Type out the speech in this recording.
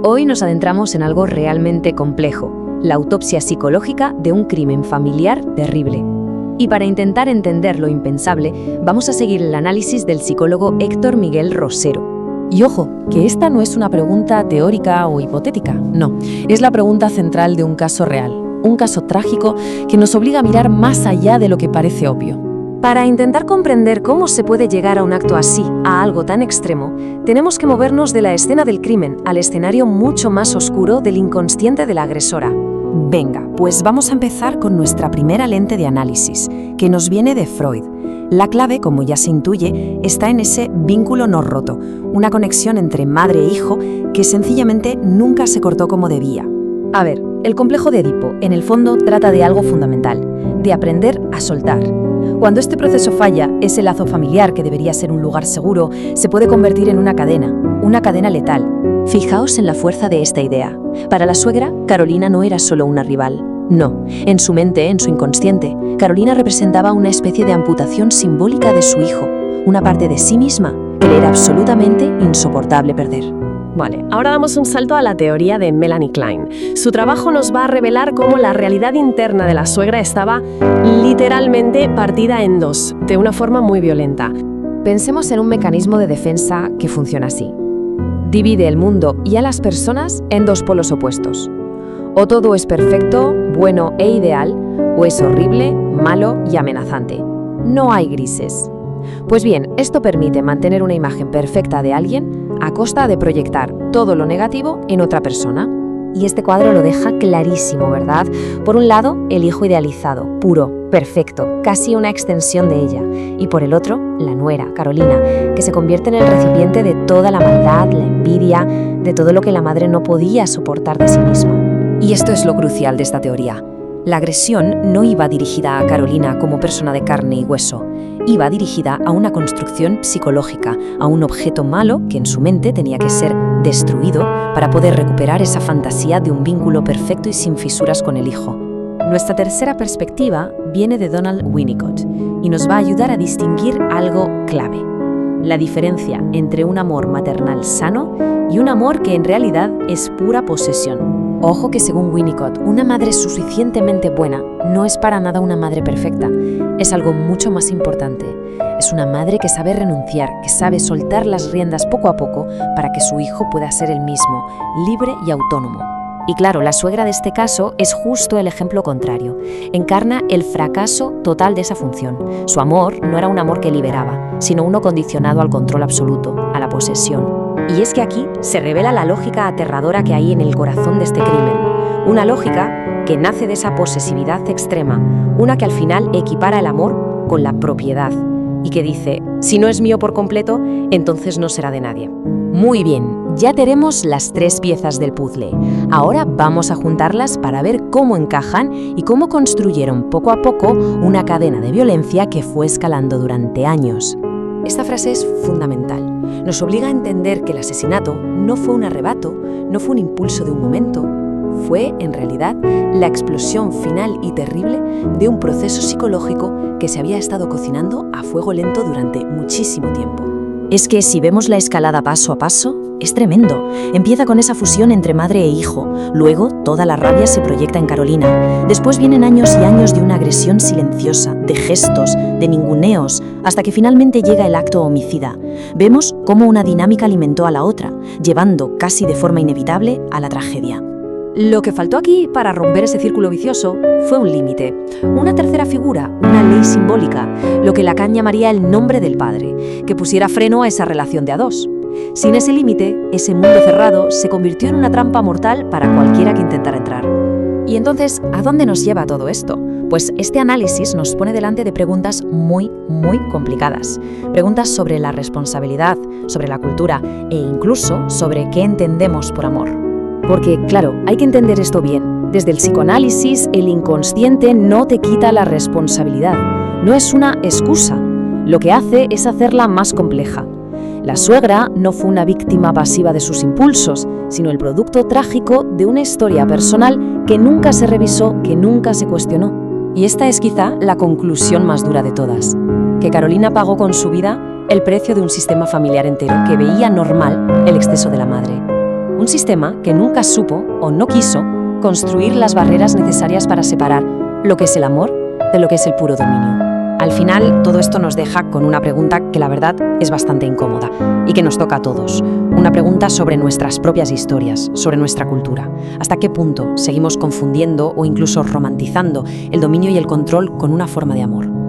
Hoy nos adentramos en algo realmente complejo, la autopsia psicológica de un crimen familiar terrible. Y para intentar entender lo impensable, vamos a seguir el análisis del psicólogo Héctor Miguel Rosero. Y ojo, que esta no es una pregunta teórica o hipotética, no, es la pregunta central de un caso real, un caso trágico que nos obliga a mirar más allá de lo que parece obvio. Para intentar comprender cómo se puede llegar a un acto así, a algo tan extremo, tenemos que movernos de la escena del crimen al escenario mucho más oscuro del inconsciente de la agresora. Venga, pues vamos a empezar con nuestra primera lente de análisis, que nos viene de Freud. La clave, como ya se intuye, está en ese vínculo no roto, una conexión entre madre e hijo que sencillamente nunca se cortó como debía. A ver, el complejo de Edipo, en el fondo, trata de algo fundamental, de aprender a soltar. Cuando este proceso falla, ese lazo familiar que debería ser un lugar seguro se puede convertir en una cadena letal. Fijaos en la fuerza de esta idea. Para la suegra, Carolina no era solo una rival. No, en su mente, en su inconsciente, Carolina representaba una especie de amputación simbólica de su hijo, una parte de sí misma que le era absolutamente insoportable perder. Vale, ahora damos un salto a la teoría de Melanie Klein. Su trabajo nos va a revelar cómo la realidad interna de la suegra estaba literalmente partida en dos, de una forma muy violenta. Pensemos en un mecanismo de defensa que funciona así. Divide el mundo y a las personas en dos polos opuestos. O todo es perfecto, bueno e ideal, o es horrible, malo y amenazante. No hay grises. Pues bien, esto permite mantener una imagen perfecta de alguien a costa de proyectar todo lo negativo en otra persona. Y este cuadro lo deja clarísimo, ¿verdad? Por un lado, el hijo idealizado, puro, perfecto, casi una extensión de ella. Y por el otro, la nuera, Carolina, que se convierte en el recipiente de toda la maldad, la envidia, de todo lo que la madre no podía soportar de sí misma. Y esto es lo crucial de esta teoría. La agresión no iba dirigida a Carolina como persona de carne y hueso, iba dirigida a una construcción psicológica, a un objeto malo que en su mente tenía que ser destruido para poder recuperar esa fantasía de un vínculo perfecto y sin fisuras con el hijo. Nuestra tercera perspectiva viene de Donald Winnicott y nos va a ayudar a distinguir algo clave: la diferencia entre un amor maternal sano y un amor que en realidad es pura posesión. Ojo que según Winnicott, una madre suficientemente buena no es para nada una madre perfecta. Es algo mucho más importante. Es una madre que sabe renunciar, que sabe soltar las riendas poco a poco para que su hijo pueda ser el mismo, libre y autónomo. Y claro, la suegra de este caso es justo el ejemplo contrario. Encarna el fracaso total de esa función. Su amor no era un amor que liberaba, sino uno condicionado al control absoluto, a la posesión. Y es que aquí se revela la lógica aterradora que hay en el corazón de este crimen. Una lógica que nace de esa posesividad extrema, una que al final equipara el amor con la propiedad y que dice, si no es mío por completo, entonces no será de nadie. Muy bien, ya tenemos las tres piezas del puzzle. Ahora vamos a juntarlas para ver cómo encajan y cómo construyeron poco a poco una cadena de violencia que fue escalando durante años. Esta frase es fundamental. Nos obliga a entender que el asesinato no fue un arrebato, no fue un impulso de un momento. Fue, en realidad, la explosión final y terrible de un proceso psicológico que se había estado cocinando a fuego lento durante muchísimo tiempo. Es que si vemos la escalada paso a paso, es tremendo. Empieza con esa fusión entre madre e hijo. Luego, toda la rabia se proyecta en Carolina. Después vienen años y años de una agresión silenciosa, de gestos, de ninguneos, hasta que finalmente llega el acto homicida. Vemos cómo una dinámica alimentó a la otra, llevando casi de forma inevitable a la tragedia. Lo que faltó aquí para romper ese círculo vicioso fue un límite, una tercera figura, una ley simbólica, lo que Lacan llamaría el nombre del padre, que pusiera freno a esa relación de a dos. Sin ese límite, ese mundo cerrado se convirtió en una trampa mortal para cualquiera que intentara entrar. Y entonces, ¿a dónde nos lleva todo esto? Pues este análisis nos pone delante de preguntas muy complicadas. Preguntas sobre la responsabilidad, sobre la cultura e incluso sobre qué entendemos por amor. Porque, claro, hay que entender esto bien. Desde el psicoanálisis, el inconsciente no te quita la responsabilidad. No es una excusa. Lo que hace es hacerla más compleja. La suegra no fue una víctima pasiva de sus impulsos, sino el producto trágico de una historia personal que nunca se revisó, que nunca se cuestionó. Y esta es quizá la conclusión más dura de todas, que Carolina pagó con su vida el precio de un sistema familiar entero que veía normal el exceso de la madre. Un sistema que nunca supo o no quiso construir las barreras necesarias para separar lo que es el amor de lo que es el puro dominio. Al final, todo esto nos deja con una pregunta que la verdad es bastante incómoda y que nos toca a todos. Una pregunta sobre nuestras propias historias, sobre nuestra cultura. ¿Hasta qué punto seguimos confundiendo o incluso romantizando el dominio y el control con una forma de amor?